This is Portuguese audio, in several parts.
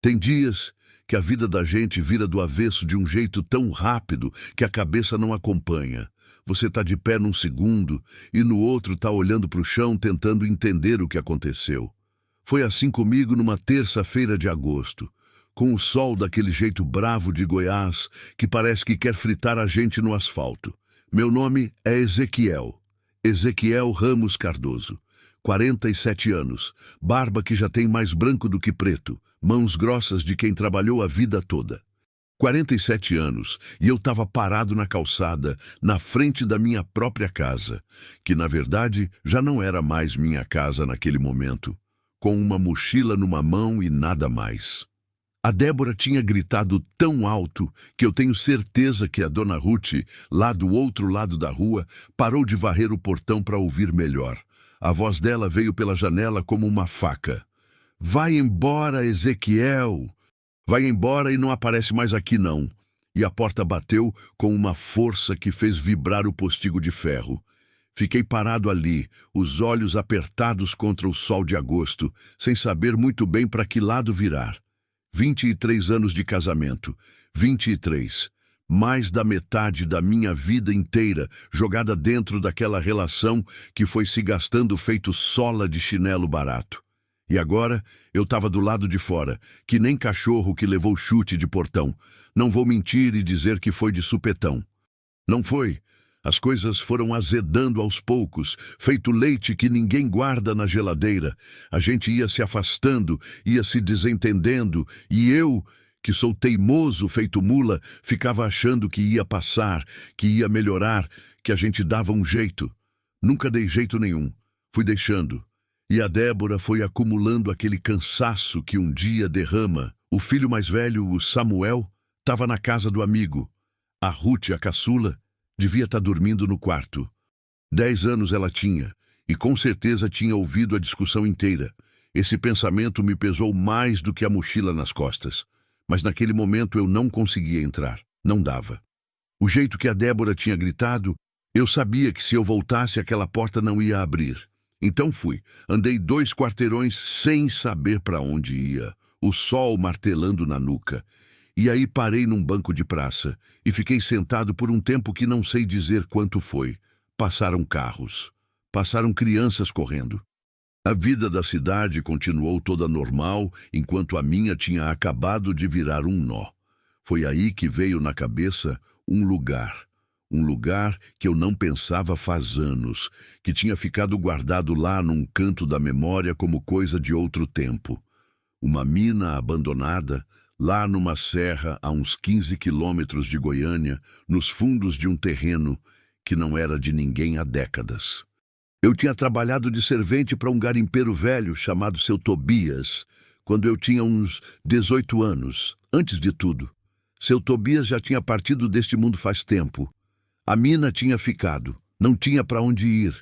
Tem dias que a vida da gente vira do avesso de um jeito tão rápido que a cabeça não acompanha. Você tá de pé num segundo e no outro tá olhando para o chão tentando entender o que aconteceu. Foi assim comigo numa terça-feira de agosto, com o sol daquele jeito bravo de Goiás que parece que quer fritar a gente no asfalto. Meu nome é Ezequiel. Ezequiel Ramos Cardoso. 47 anos, barba que já tem mais branco do que preto, mãos grossas de quem trabalhou a vida toda. 47 anos, e eu estava parado na calçada, na frente da minha própria casa, que na verdade já não era mais minha casa naquele momento, com uma mochila numa mão e nada mais. A Débora tinha gritado tão alto que eu tenho certeza que a dona Ruth, lá do outro lado da rua, parou de varrer o portão para ouvir melhor. A voz dela veio pela janela como uma faca. Vai embora, Ezequiel! Vai embora e não aparece mais aqui não. E a porta bateu com uma força que fez vibrar o postigo de ferro. Fiquei parado ali, os olhos apertados contra o sol de agosto, sem saber muito bem para que lado virar. 23 anos de casamento. 23. Mais da metade da minha vida inteira jogada dentro daquela relação que foi se gastando feito sola de chinelo barato. E agora eu estava do lado de fora, que nem cachorro que levou chute de portão. Não vou mentir e dizer que foi de supetão. Não foi. As coisas foram azedando aos poucos, feito leite que ninguém guarda na geladeira. A gente ia se afastando, ia se desentendendo, e eu, que sou teimoso feito mula, ficava achando que ia passar, que ia melhorar, que a gente dava um jeito. Nunca dei jeito nenhum. Fui deixando. E a Débora foi acumulando aquele cansaço que um dia derrama. O filho mais velho, o Samuel, estava na casa do amigo. A Ruth, a caçula, devia estar dormindo no quarto. 10 anos ela tinha, e com certeza tinha ouvido a discussão inteira. Esse pensamento me pesou mais do que a mochila nas costas. Mas naquele momento eu não conseguia entrar. Não dava. O jeito que a Débora tinha gritado, eu sabia que se eu voltasse aquela porta não ia abrir. Então fui. Andei 2 quarteirões sem saber para onde ia, o sol martelando na nuca. E aí parei num banco de praça e fiquei sentado por um tempo que não sei dizer quanto foi. Passaram carros. Passaram crianças correndo. A vida da cidade continuou toda normal, enquanto a minha tinha acabado de virar um nó. Foi aí que veio na cabeça um lugar. Um lugar que eu não pensava faz anos, que tinha ficado guardado lá num canto da memória como coisa de outro tempo. Uma mina abandonada, lá numa serra a uns 15 quilômetros de Goiânia, nos fundos de um terreno que não era de ninguém há décadas. Eu tinha trabalhado de servente para um garimpeiro velho chamado Seu Tobias, quando eu tinha uns 18 anos. Antes de tudo, Seu Tobias já tinha partido deste mundo faz tempo. A mina tinha ficado, não tinha para onde ir,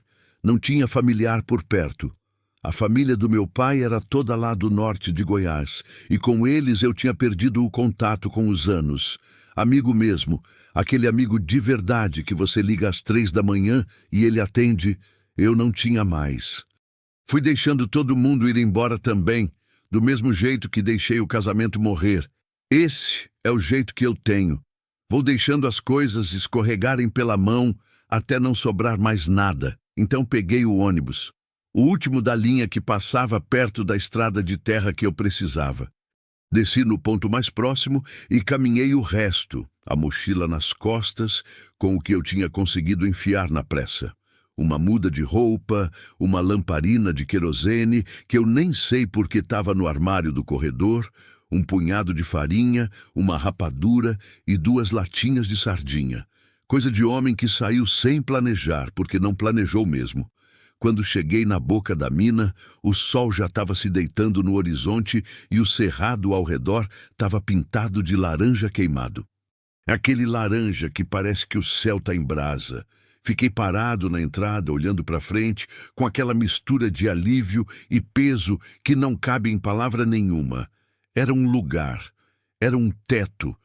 não tinha familiar por perto. A família do meu pai era toda lá do norte de Goiás, e com eles eu tinha perdido o contato com os anos. Amigo mesmo, aquele amigo de verdade que você liga às 3 da manhã e ele atende, eu não tinha mais. Fui deixando todo mundo ir embora também, do mesmo jeito que deixei o casamento morrer. Esse é o jeito que eu tenho. Vou deixando as coisas escorregarem pela mão até não sobrar mais nada. Então peguei o ônibus, o último da linha que passava perto da estrada de terra que eu precisava. Desci no ponto mais próximo e caminhei o resto, a mochila nas costas, com o que eu tinha conseguido enfiar na pressa. Uma muda de roupa, uma lamparina de querosene, que eu nem sei por que estava no armário do corredor, um punhado de farinha, uma rapadura e 2 latinhas de sardinha. Coisa de homem que saiu sem planejar, porque não planejou mesmo. Quando cheguei na boca da mina, o sol já estava se deitando no horizonte e o cerrado ao redor estava pintado de laranja queimado. Aquele laranja que parece que o céu está em brasa. Fiquei parado na entrada, olhando para frente, com aquela mistura de alívio e peso que não cabe em palavra nenhuma. Era um lugar, era um teto,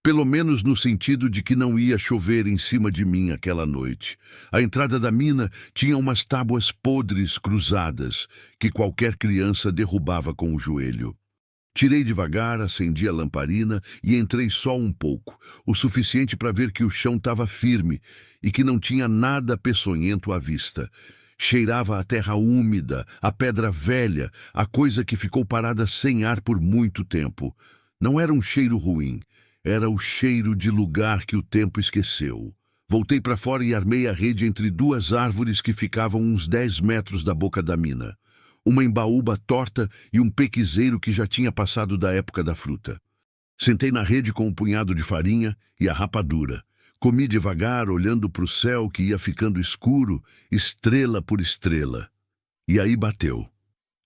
pelo menos no sentido de que não ia chover em cima de mim aquela noite. A entrada da mina tinha umas tábuas podres cruzadas, que qualquer criança derrubava com o joelho. Tirei devagar, acendi a lamparina e entrei só um pouco, o suficiente para ver que o chão estava firme e que não tinha nada peçonhento à vista. Cheirava a terra úmida, a pedra velha, a coisa que ficou parada sem ar por muito tempo. Não era um cheiro ruim, era o cheiro de lugar que o tempo esqueceu. Voltei para fora e armei a rede entre duas árvores que ficavam uns 10 metros da boca da mina. Uma embaúba torta e um pequizeiro que já tinha passado da época da fruta. Sentei na rede com um punhado de farinha e a rapadura. Comi devagar, olhando para o céu que ia ficando escuro, estrela por estrela. E aí bateu.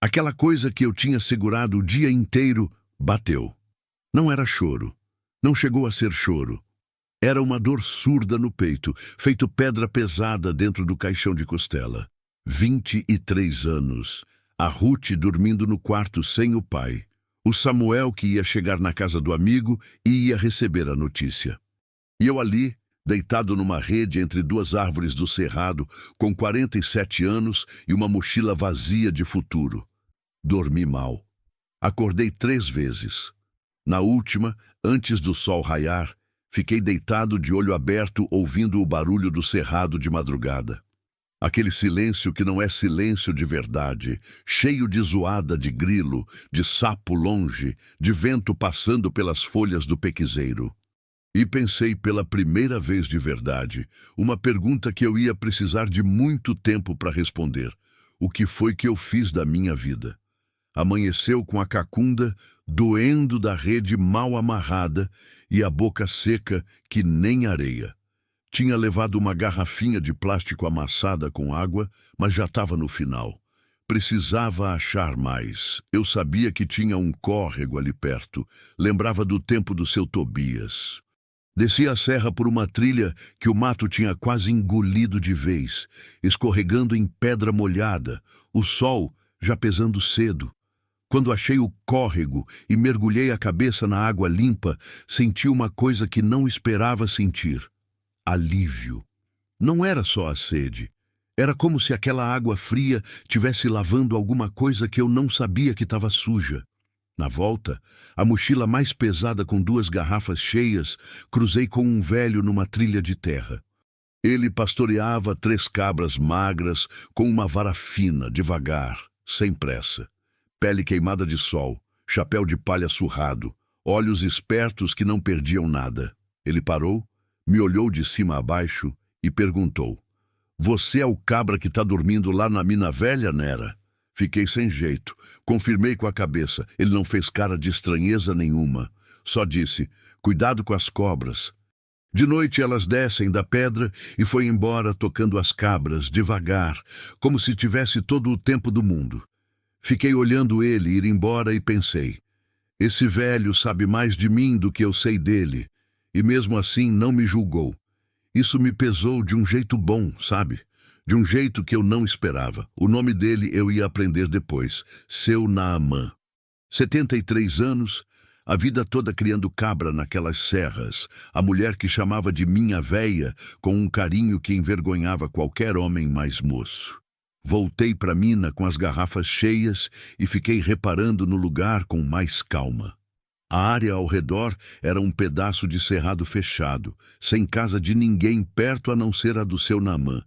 Aquela coisa que eu tinha segurado o dia inteiro bateu. Não era choro. Não chegou a ser choro. Era uma dor surda no peito, feito pedra pesada dentro do caixão de costela. 23 anos. A Ruth dormindo no quarto sem o pai. O Samuel que ia chegar na casa do amigo e ia receber a notícia. E eu ali, deitado numa rede entre duas árvores do cerrado, com 47 anos e uma mochila vazia de futuro. Dormi mal. Acordei 3 vezes. Na última, antes do sol raiar, fiquei deitado de olho aberto ouvindo o barulho do cerrado de madrugada. Aquele silêncio que não é silêncio de verdade, cheio de zoada de grilo, de sapo longe, de vento passando pelas folhas do pequizeiro. E pensei pela primeira vez de verdade, uma pergunta que eu ia precisar de muito tempo para responder. O que foi que eu fiz da minha vida? Amanheceu com a cacunda doendo da rede mal amarrada e a boca seca que nem areia. Tinha levado uma garrafinha de plástico amassada com água, mas já estava no final. Precisava achar mais. Eu sabia que tinha um córrego ali perto. Lembrava do tempo do seu Tobias. Desci a serra por uma trilha que o mato tinha quase engolido de vez, escorregando em pedra molhada, o sol já pesando cedo. Quando achei o córrego e mergulhei a cabeça na água limpa, senti uma coisa que não esperava sentir. Alívio. Não era só a sede. Era como se aquela água fria tivesse lavando alguma coisa que eu não sabia que estava suja. Na volta, a mochila mais pesada com 2 garrafas cheias, cruzei com um velho numa trilha de terra. Ele pastoreava 3 cabras magras com uma vara fina, devagar, sem pressa. Pele queimada de sol, chapéu de palha surrado, olhos espertos que não perdiam nada. Ele parou, me olhou de cima a baixo e perguntou: "Você é o cabra que está dormindo lá na mina velha, Nera?" Fiquei sem jeito. Confirmei com a cabeça. Ele não fez cara de estranheza nenhuma. Só disse: "Cuidado com as cobras." De noite elas descem da pedra e foi embora tocando as cabras, devagar, como se tivesse todo o tempo do mundo. Fiquei olhando ele ir embora e pensei: esse velho sabe mais de mim do que eu sei dele. E mesmo assim não me julgou. Isso me pesou de um jeito bom, sabe? De um jeito que eu não esperava. O nome dele eu ia aprender depois. Seu Naamã. 73 anos, a vida toda criando cabra naquelas serras. A mulher que chamava de minha véia, com um carinho que envergonhava qualquer homem mais moço. Voltei para a mina com as garrafas cheias e fiquei reparando no lugar com mais calma. A área ao redor era um pedaço de cerrado fechado, sem casa de ninguém perto a não ser a do seu Naamã,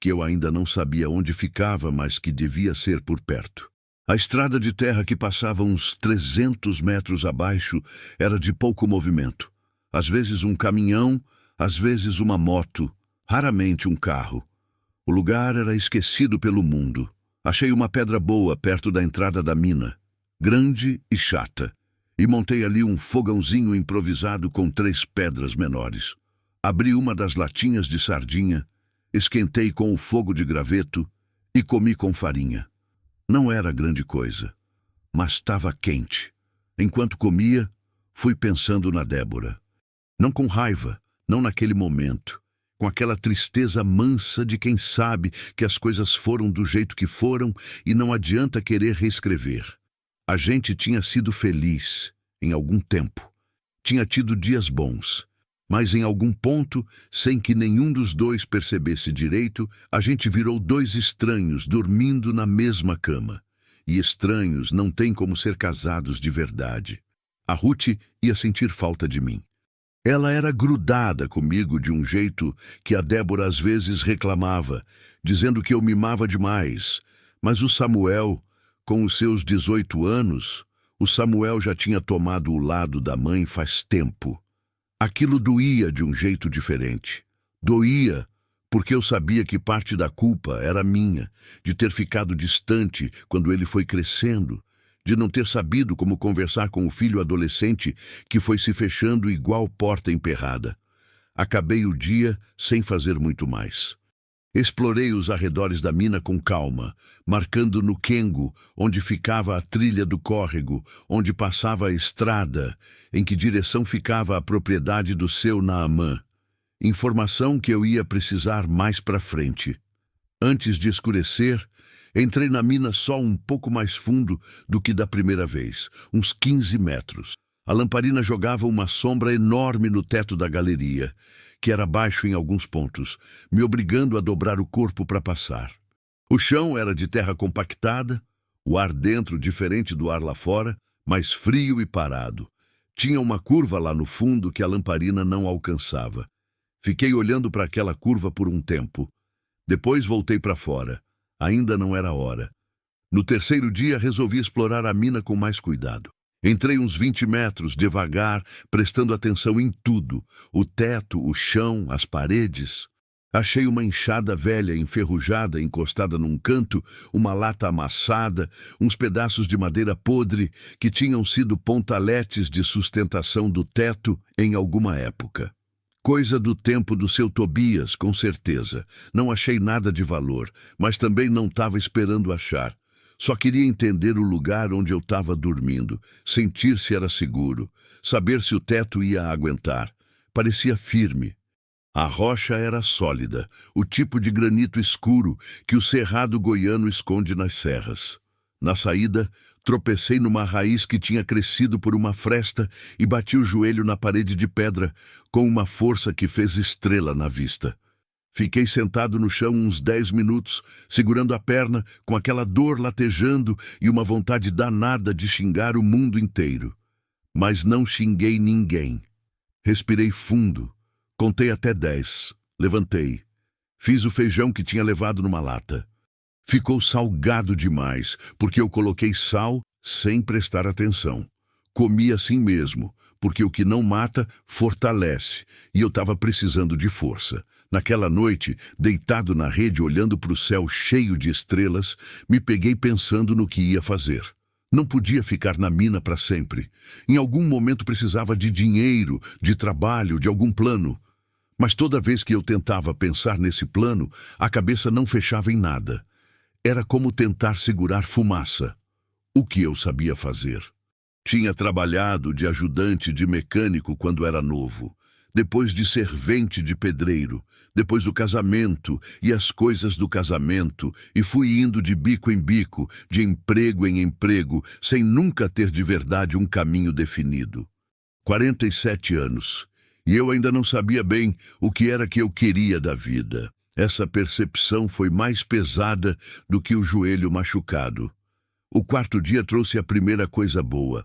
que eu ainda não sabia onde ficava, mas que devia ser por perto. A estrada de terra que passava uns 300 metros abaixo era de pouco movimento. Às vezes um caminhão, às vezes uma moto, raramente um carro. O lugar era esquecido pelo mundo. Achei uma pedra boa perto da entrada da mina, grande e chata, e montei ali um fogãozinho improvisado com 3 pedras menores. Abri uma das latinhas de sardinha, esquentei com o fogo de graveto e comi com farinha. Não era grande coisa, mas estava quente. Enquanto comia, fui pensando na Débora. Não com raiva, não naquele momento, com aquela tristeza mansa de quem sabe que as coisas foram do jeito que foram e não adianta querer reescrever. A gente tinha sido feliz em algum tempo. Tinha tido dias bons. Mas em algum ponto, sem que nenhum dos dois percebesse direito, a gente virou 2 estranhos dormindo na mesma cama. e estranhos não têm como ser casados de verdade. A Ruth ia sentir falta de mim. Ela era grudada comigo de um jeito que a Débora às vezes reclamava, dizendo que eu mimava demais. Mas o Samuel, com os seus 18 anos, o Samuel já tinha tomado o lado da mãe faz tempo. Aquilo doía de um jeito diferente. Doía porque eu sabia que parte da culpa era minha, de ter ficado distante quando ele foi crescendo, de não ter sabido como conversar com o filho adolescente que foi se fechando igual porta emperrada. Acabei o dia sem fazer muito mais. Explorei os arredores da mina com calma, marcando no quengo, onde ficava a trilha do córrego, onde passava a estrada, em que direção ficava a propriedade do seu Naamã. Informação que eu ia precisar mais para frente. Antes de escurecer, entrei na mina só um pouco mais fundo do que da primeira vez, uns 15 metros. A lamparina jogava uma sombra enorme no teto da galeria, que era baixo em alguns pontos, me obrigando a dobrar o corpo para passar. O chão era de terra compactada, o ar dentro diferente do ar lá fora, mais frio e parado. Tinha uma curva lá no fundo que a lamparina não alcançava. Fiquei olhando para aquela curva por um tempo. Depois voltei para fora. Ainda não era hora. No terceiro dia resolvi explorar a mina com mais cuidado. Entrei uns 20 metros, devagar, prestando atenção em tudo. O teto, o chão, as paredes. Achei uma enxada velha enferrujada encostada num canto, uma lata amassada, uns pedaços de madeira podre que tinham sido pontaletes de sustentação do teto em alguma época. Coisa do tempo do seu Tobias, com certeza. Não achei nada de valor, mas também não estava esperando achar. Só queria entender o lugar onde eu estava dormindo, sentir se era seguro, saber se o teto ia aguentar. Parecia firme. A rocha era sólida, o tipo de granito escuro que o cerrado goiano esconde nas serras. Na saída, tropecei numa raiz que tinha crescido por uma fresta e bati o joelho na parede de pedra com uma força que fez estrela na vista. Fiquei sentado no chão uns 10 minutos, segurando a perna, com aquela dor latejando e uma vontade danada de xingar o mundo inteiro. Mas não xinguei ninguém. Respirei fundo, contei até 10, levantei. Fiz o feijão que tinha levado numa lata. Ficou salgado demais, porque eu coloquei sal sem prestar atenção. Comi assim mesmo, porque o que não mata, fortalece, e eu estava precisando de força. Naquela noite, deitado na rede olhando para o céu cheio de estrelas, me peguei pensando no que ia fazer. Não podia ficar na mina para sempre. Em algum momento precisava de dinheiro, de trabalho, de algum plano. Mas toda vez que eu tentava pensar nesse plano, a cabeça não fechava em nada. Era como tentar segurar fumaça. O que eu sabia fazer? Tinha trabalhado de ajudante de mecânico quando era novo. Depois de servente de pedreiro, depois do casamento e as coisas do casamento, e fui indo de bico em bico, de emprego em emprego, sem nunca ter de verdade um caminho definido. 47 anos, e eu ainda não sabia bem o que era que eu queria da vida. Essa percepção foi mais pesada do que o joelho machucado. O quarto dia trouxe a primeira coisa boa.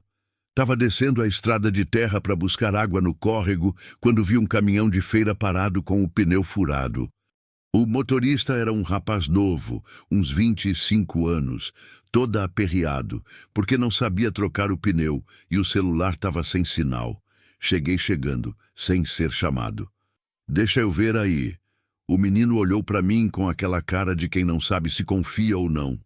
Estava descendo a estrada de terra para buscar água no córrego quando vi um caminhão de feira parado com o pneu furado. O motorista era um rapaz novo, uns 25 anos, todo aperreado, porque não sabia trocar o pneu e o celular estava sem sinal. Cheguei chegando, sem ser chamado. "Deixa eu ver aí." O menino olhou para mim com aquela cara de quem não sabe se confia ou não.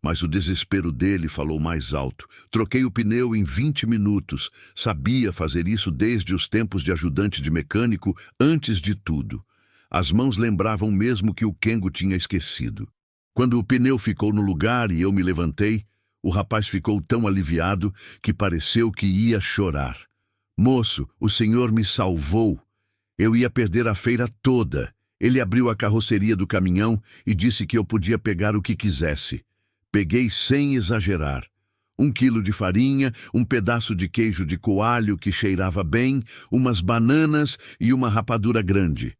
Mas o desespero dele falou mais alto. Troquei o pneu em 20 minutos. Sabia fazer isso desde os tempos de ajudante de mecânico, antes de tudo. As mãos lembravam mesmo que o Kengo tinha esquecido. Quando o pneu ficou no lugar e eu me levantei, o rapaz ficou tão aliviado que pareceu que ia chorar. "Moço, o senhor me salvou. Eu ia perder a feira toda." Ele abriu a carroceria do caminhão e disse que eu podia pegar o que quisesse. Peguei sem exagerar. 1 quilo de farinha, um pedaço de queijo de coalho que cheirava bem, umas bananas e uma rapadura grande.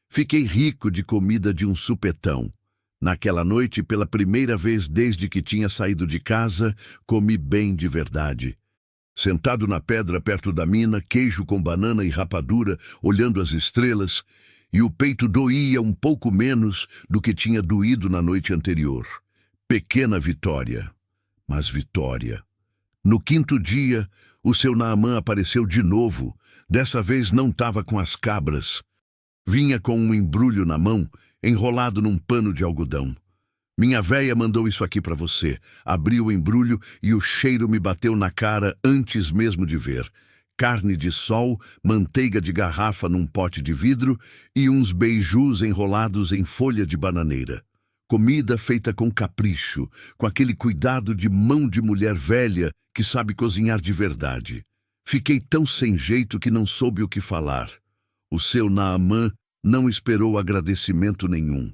Fiquei rico de comida de um supetão. Naquela noite, pela primeira vez desde que tinha saído de casa, comi bem de verdade. Sentado na pedra perto da mina, queijo com banana e rapadura, olhando as estrelas, e o peito doía um pouco menos do que tinha doído na noite anterior. Pequena vitória, mas vitória. No quinto dia, o seu Naamã apareceu de novo. Dessa vez não estava com as cabras. Vinha com um embrulho na mão, enrolado num pano de algodão. Minha véia mandou isso aqui para você. Abri o embrulho e o cheiro me bateu na cara antes mesmo de ver. Carne de sol, manteiga de garrafa num pote de vidro e uns beijus enrolados em folha de bananeira. Comida feita com capricho, com aquele cuidado de mão de mulher velha que sabe cozinhar de verdade. Fiquei tão sem jeito que não soube o que falar. O seu Naamã não esperou agradecimento nenhum.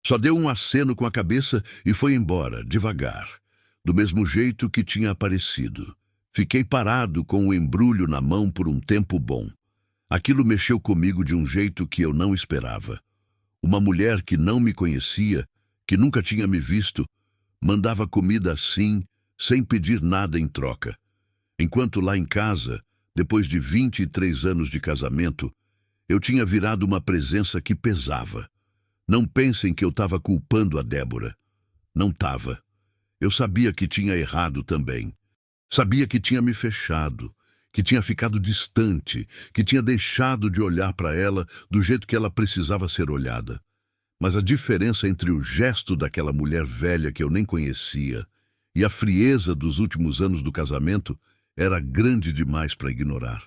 Só deu um aceno com a cabeça e foi embora, devagar, do mesmo jeito que tinha aparecido. Fiquei parado com o embrulho na mão por um tempo bom. Aquilo mexeu comigo de um jeito que eu não esperava. Uma mulher que não me conhecia, que nunca tinha me visto, mandava comida assim, sem pedir nada em troca. Enquanto lá em casa, depois de 23 anos de casamento, eu tinha virado uma presença que pesava. Não pensem que eu estava culpando a Débora. Não estava. Eu sabia que tinha errado também. Sabia que tinha me fechado, que tinha ficado distante, que tinha deixado de olhar para ela do jeito que ela precisava ser olhada. Mas a diferença entre o gesto daquela mulher velha que eu nem conhecia e a frieza dos últimos anos do casamento era grande demais para ignorar.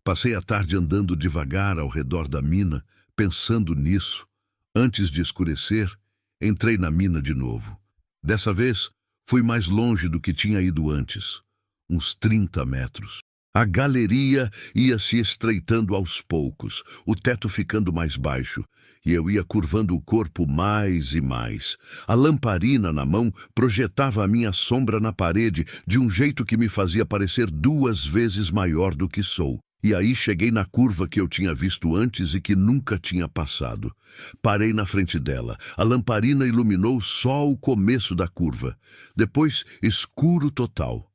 Passei a tarde andando devagar ao redor da mina, pensando nisso. Antes de escurecer, entrei na mina de novo. Dessa vez, fui mais longe do que tinha ido antes, uns 30 metros. A galeria ia se estreitando aos poucos, o teto ficando mais baixo, e eu ia curvando o corpo mais e mais. A lamparina na mão projetava a minha sombra na parede de um jeito que me fazia parecer 2 vezes maior do que sou. E aí cheguei na curva que eu tinha visto antes e que nunca tinha passado. Parei na frente dela. A lamparina iluminou só o começo da curva. Depois, escuro total.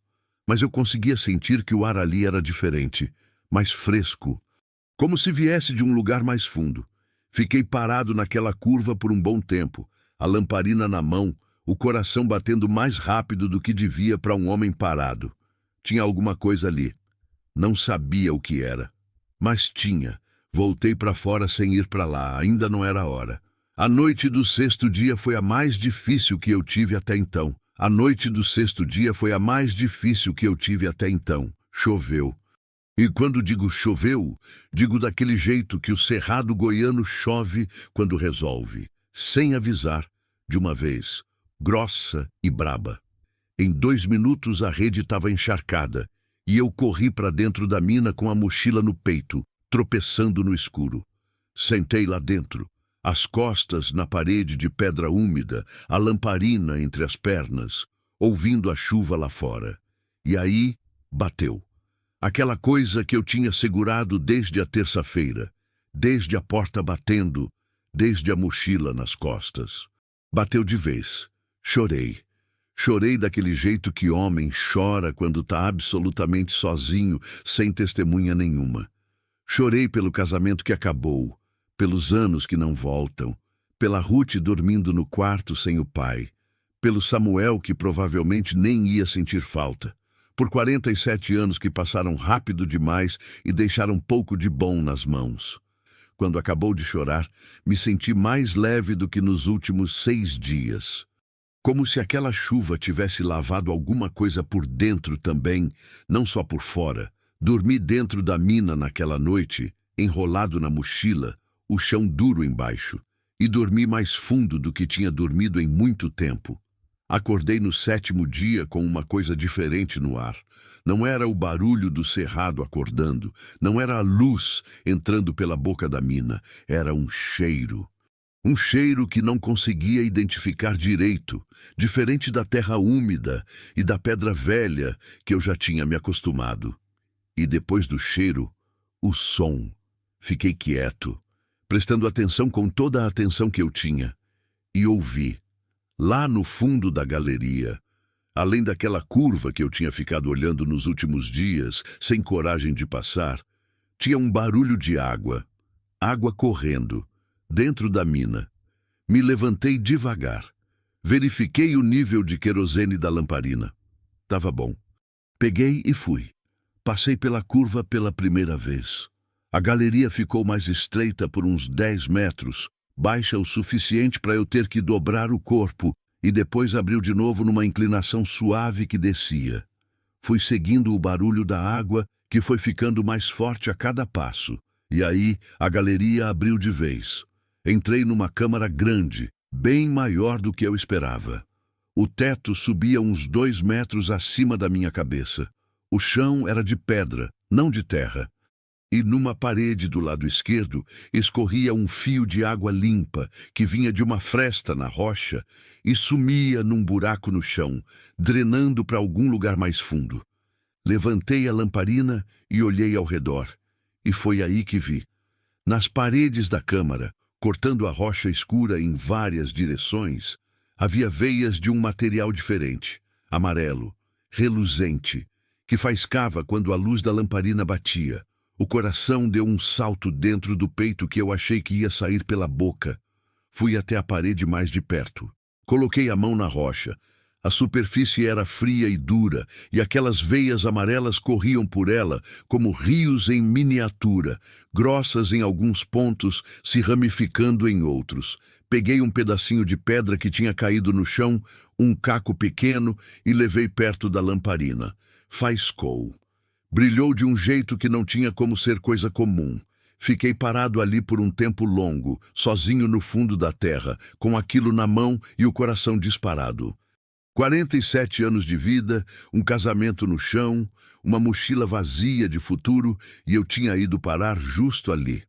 Mas eu conseguia sentir que o ar ali era diferente, mais fresco, como se viesse de um lugar mais fundo. Fiquei parado naquela curva por um bom tempo, a lamparina na mão, o coração batendo mais rápido do que devia para um homem parado. Tinha alguma coisa ali. Não sabia o que era, mas tinha. Voltei para fora sem ir para lá, ainda não era hora. A noite do 6º dia foi a mais difícil que eu tive até então. A noite do 6º dia foi a mais difícil que eu tive até então. Choveu. E quando digo choveu, digo daquele jeito que o cerrado goiano chove quando resolve, sem avisar, de uma vez, grossa e braba. Em 2 minutos a rede estava encharcada, e eu corri para dentro da mina com a mochila no peito, tropeçando no escuro. Sentei lá dentro, as costas na parede de pedra úmida, a lamparina entre as pernas, ouvindo a chuva lá fora. E aí, bateu. Aquela coisa que eu tinha segurado desde a terça-feira, desde a porta batendo, desde a mochila nas costas. Bateu de vez. Chorei. Chorei daquele jeito que homem chora quando está absolutamente sozinho, sem testemunha nenhuma. Chorei pelo casamento que acabou, pelos anos que não voltam, pela Ruth dormindo no quarto sem o pai, pelo Samuel que provavelmente nem ia sentir falta, por 47 anos que passaram rápido demais e deixaram pouco de bom nas mãos. Quando acabou de chorar, me senti mais leve do que nos últimos 6 dias. Como se aquela chuva tivesse lavado alguma coisa por dentro também, não só por fora. Dormi dentro da mina naquela noite, enrolado na mochila, o chão duro embaixo, e dormi mais fundo do que tinha dormido em muito tempo. Acordei no 7º dia com uma coisa diferente no ar. Não era o barulho do cerrado acordando, não era a luz entrando pela boca da mina, era um cheiro. Um cheiro que não conseguia identificar direito, diferente da terra úmida e da pedra velha que eu já tinha me acostumado. E depois do cheiro, o som. Fiquei quieto, prestando atenção com toda a atenção que eu tinha, e ouvi. Lá no fundo da galeria, além daquela curva que eu tinha ficado olhando nos últimos dias, sem coragem de passar, tinha um barulho de água. Água correndo, dentro da mina. Me levantei devagar. Verifiquei o nível de querosene da lamparina. Tava bom. Peguei e fui. Passei pela curva pela primeira vez. A galeria ficou mais estreita por uns 10 metros, baixa o suficiente para eu ter que dobrar o corpo, e depois abriu de novo numa inclinação suave que descia. Fui seguindo o barulho da água, que foi ficando mais forte a cada passo, e aí a galeria abriu de vez. Entrei numa câmara grande, bem maior do que eu esperava. O teto subia uns 2 metros acima da minha cabeça. O chão era de pedra, não de terra. E numa parede do lado esquerdo escorria um fio de água limpa que vinha de uma fresta na rocha e sumia num buraco no chão, drenando para algum lugar mais fundo. Levantei a lamparina e olhei ao redor. E foi aí que vi. Nas paredes da câmara, cortando a rocha escura em várias direções, havia veias de um material diferente, amarelo, reluzente, que faiscava quando a luz da lamparina batia. O coração deu um salto dentro do peito que eu achei que ia sair pela boca. Fui até a parede mais de perto. Coloquei a mão na rocha. A superfície era fria e dura, e aquelas veias amarelas corriam por ela como rios em miniatura, grossas em alguns pontos, se ramificando em outros. Peguei um pedacinho de pedra que tinha caído no chão, um caco pequeno, e levei perto da lamparina. Faiscou. Brilhou de um jeito que não tinha como ser coisa comum. Fiquei parado ali por um tempo longo, sozinho no fundo da terra, com aquilo na mão e o coração disparado. 47 anos de vida, um casamento no chão, uma mochila vazia de futuro, e eu tinha ido parar justo ali.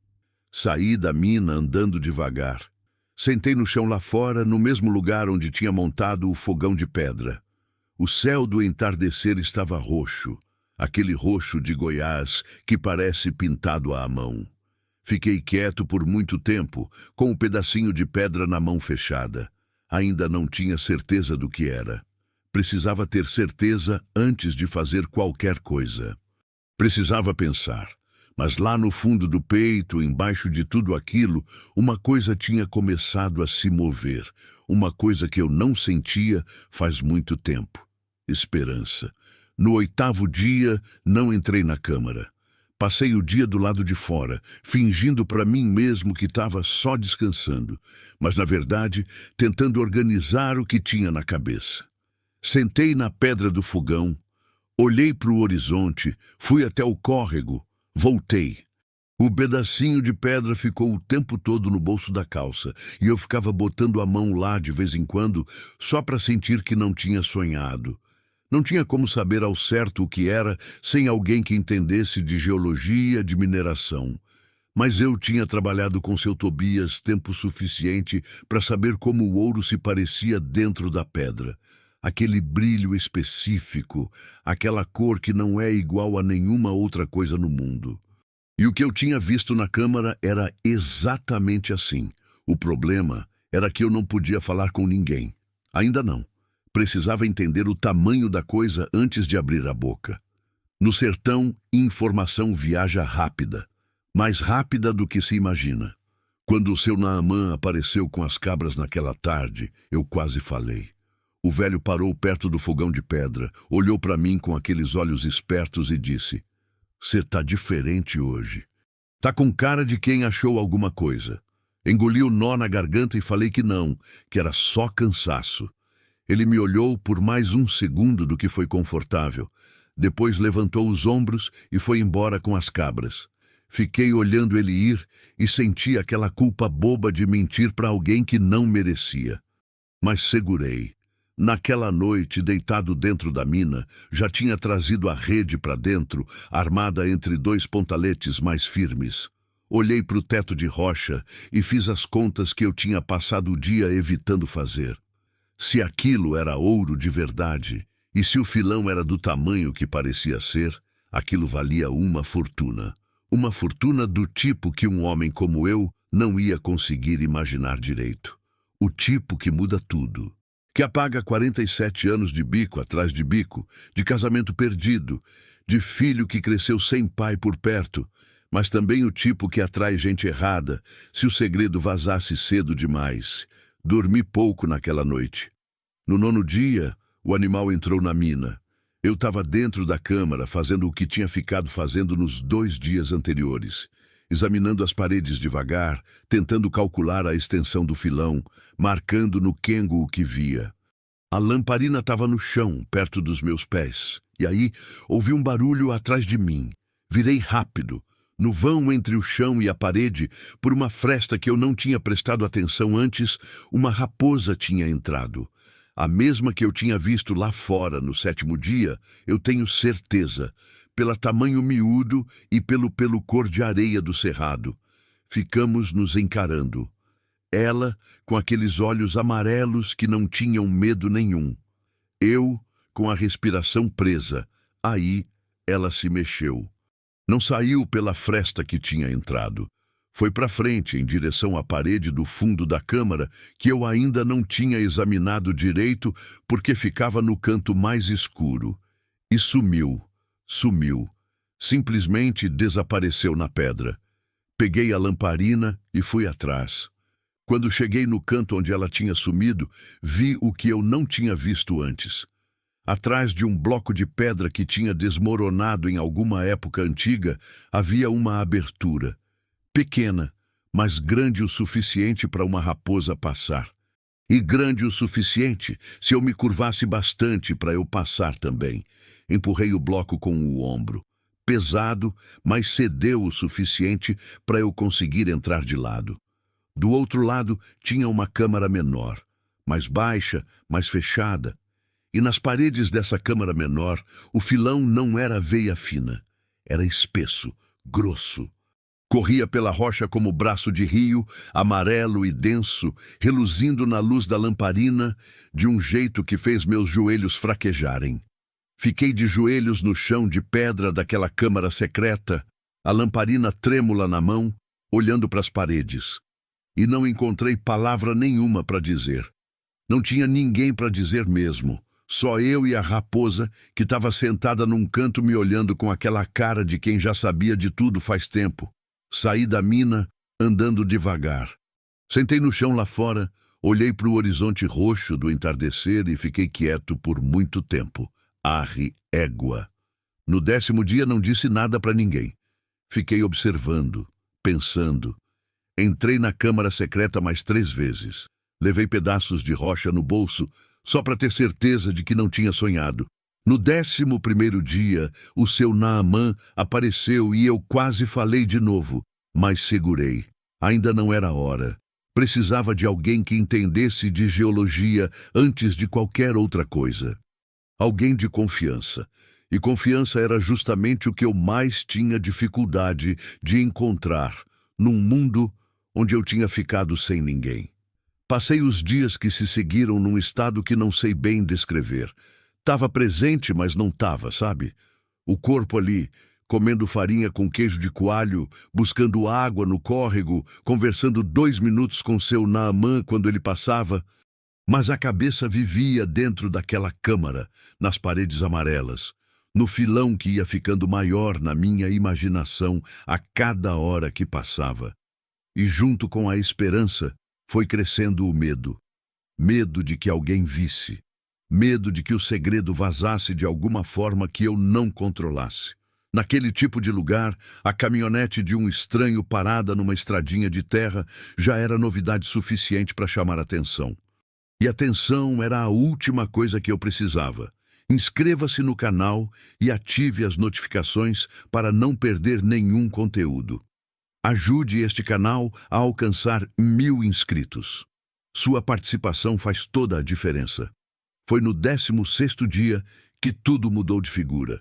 Saí da mina andando devagar. Sentei no chão lá fora, no mesmo lugar onde tinha montado o fogão de pedra. O céu do entardecer estava roxo. Aquele roxo de Goiás que parece pintado à mão. Fiquei quieto por muito tempo, com um pedacinho de pedra na mão fechada. Ainda não tinha certeza do que era. Precisava ter certeza antes de fazer qualquer coisa. Precisava pensar. Mas lá no fundo do peito, embaixo de tudo aquilo, uma coisa tinha começado a se mover. Uma coisa que eu não sentia faz muito tempo. Esperança. No 8º dia, não entrei na câmara. Passei o dia do lado de fora, fingindo para mim mesmo que estava só descansando, mas, na verdade, tentando organizar o que tinha na cabeça. Sentei na pedra do fogão, olhei para o horizonte, fui até o córrego, voltei. O pedacinho de pedra ficou o tempo todo no bolso da calça, e eu ficava botando a mão lá de vez em quando, só para sentir que não tinha sonhado. Não tinha como saber ao certo o que era sem alguém que entendesse de geologia, de mineração. Mas eu tinha trabalhado com seu Tobias tempo suficiente para saber como o ouro se parecia dentro da pedra. Aquele brilho específico, aquela cor que não é igual a nenhuma outra coisa no mundo. E o que eu tinha visto na câmara era exatamente assim. O problema era que eu não podia falar com ninguém. Ainda não. Precisava entender o tamanho da coisa antes de abrir a boca. No sertão, informação viaja rápida, mais rápida do que se imagina. Quando o seu Naamã apareceu com as cabras naquela tarde, eu quase falei. O velho parou perto do fogão de pedra, olhou para mim com aqueles olhos espertos e disse: "Você tá diferente hoje. Tá com cara de quem achou alguma coisa." Engoli o nó na garganta e falei que não, que era só cansaço. Ele me olhou por mais um segundo do que foi confortável. Depois levantou os ombros e foi embora com as cabras. Fiquei olhando ele ir e senti aquela culpa boba de mentir para alguém que não merecia. Mas segurei. Naquela noite, deitado dentro da mina, já tinha trazido a rede para dentro, armada entre 2 pontaletes mais firmes. Olhei para o teto de rocha e fiz as contas que eu tinha passado o dia evitando fazer. Se aquilo era ouro de verdade, e se o filão era do tamanho que parecia ser, aquilo valia uma fortuna. Uma fortuna do tipo que um homem como eu não ia conseguir imaginar direito. O tipo que muda tudo. que apaga 47 anos de bico atrás de bico, de casamento perdido, de filho que cresceu sem pai por perto, mas também o tipo que atrai gente errada se o segredo vazasse cedo demais. Dormi pouco naquela noite. No 9º dia, o animal entrou na mina. Eu estava dentro da câmara fazendo o que tinha ficado fazendo nos 2 dias anteriores, examinando as paredes devagar, tentando calcular a extensão do filão, marcando no quengo o que via. A lamparina estava no chão, perto dos meus pés, e aí ouvi um barulho atrás de mim. Virei rápido, no vão entre o chão e a parede, por uma fresta que eu não tinha prestado atenção antes, uma raposa tinha entrado. A mesma que eu tinha visto lá fora no 7º dia, eu tenho certeza, pelo tamanho miúdo e pelo cor de areia do cerrado. Ficamos nos encarando. Ela, com aqueles olhos amarelos que não tinham medo nenhum. Eu, com a respiração presa. Aí, ela se mexeu. Não saiu pela fresta que tinha entrado. Foi para frente, em direção à parede do fundo da câmara, que eu ainda não tinha examinado direito porque ficava no canto mais escuro. E sumiu. Simplesmente desapareceu na pedra. Peguei a lamparina e fui atrás. Quando cheguei no canto onde ela tinha sumido, vi o que eu não tinha visto antes. Atrás de um bloco de pedra que tinha desmoronado em alguma época antiga, havia uma abertura. Pequena, mas grande o suficiente para uma raposa passar. E grande o suficiente se eu me curvasse bastante para eu passar também. Empurrei o bloco com o ombro. Pesado, mas cedeu o suficiente para eu conseguir entrar de lado. Do outro lado tinha uma câmara menor, mais baixa, mais fechada. E nas paredes dessa câmara menor, o filão não era veia fina. Era espesso, grosso. Corria pela rocha como braço de rio, amarelo e denso, reluzindo na luz da lamparina, de um jeito que fez meus joelhos fraquejarem. Fiquei de joelhos no chão de pedra daquela câmara secreta, a lamparina trêmula na mão, olhando para as paredes. E não encontrei palavra nenhuma para dizer. Não tinha ninguém para dizer mesmo. Só eu e a raposa, que estava sentada num canto me olhando com aquela cara de quem já sabia de tudo faz tempo. Saí da mina, andando devagar. Sentei no chão lá fora, olhei para o horizonte roxo do entardecer e fiquei quieto por muito tempo. Arre égua. No 10º dia não disse nada para ninguém. Fiquei observando, pensando. Entrei na câmara secreta mais 3 vezes. Levei pedaços de rocha no bolso, só para ter certeza de que não tinha sonhado. No 11º dia, o seu Naamã apareceu e eu quase falei de novo, mas segurei. Ainda não era hora. Precisava de alguém que entendesse de geologia antes de qualquer outra coisa. Alguém de confiança. E confiança era justamente o que eu mais tinha dificuldade de encontrar num mundo onde eu tinha ficado sem ninguém. Passei os dias que se seguiram num estado que não sei bem descrever. Estava presente, mas não estava, sabe? O corpo ali, comendo farinha com queijo de coalho, buscando água no córrego, conversando 2 minutos com seu Naamã quando ele passava. Mas a cabeça vivia dentro daquela câmara, nas paredes amarelas, no filão que ia ficando maior na minha imaginação a cada hora que passava. E junto com a esperança, foi crescendo o medo. Medo de que alguém visse. Medo de que o segredo vazasse de alguma forma que eu não controlasse. Naquele tipo de lugar, a caminhonete de um estranho parada numa estradinha de terra já era novidade suficiente para chamar atenção. E atenção era a última coisa que eu precisava. Inscreva-se no canal e ative as notificações para não perder nenhum conteúdo. Ajude este canal a alcançar 1000 inscritos. Sua participação faz toda a diferença. Foi no 16º dia que tudo mudou de figura.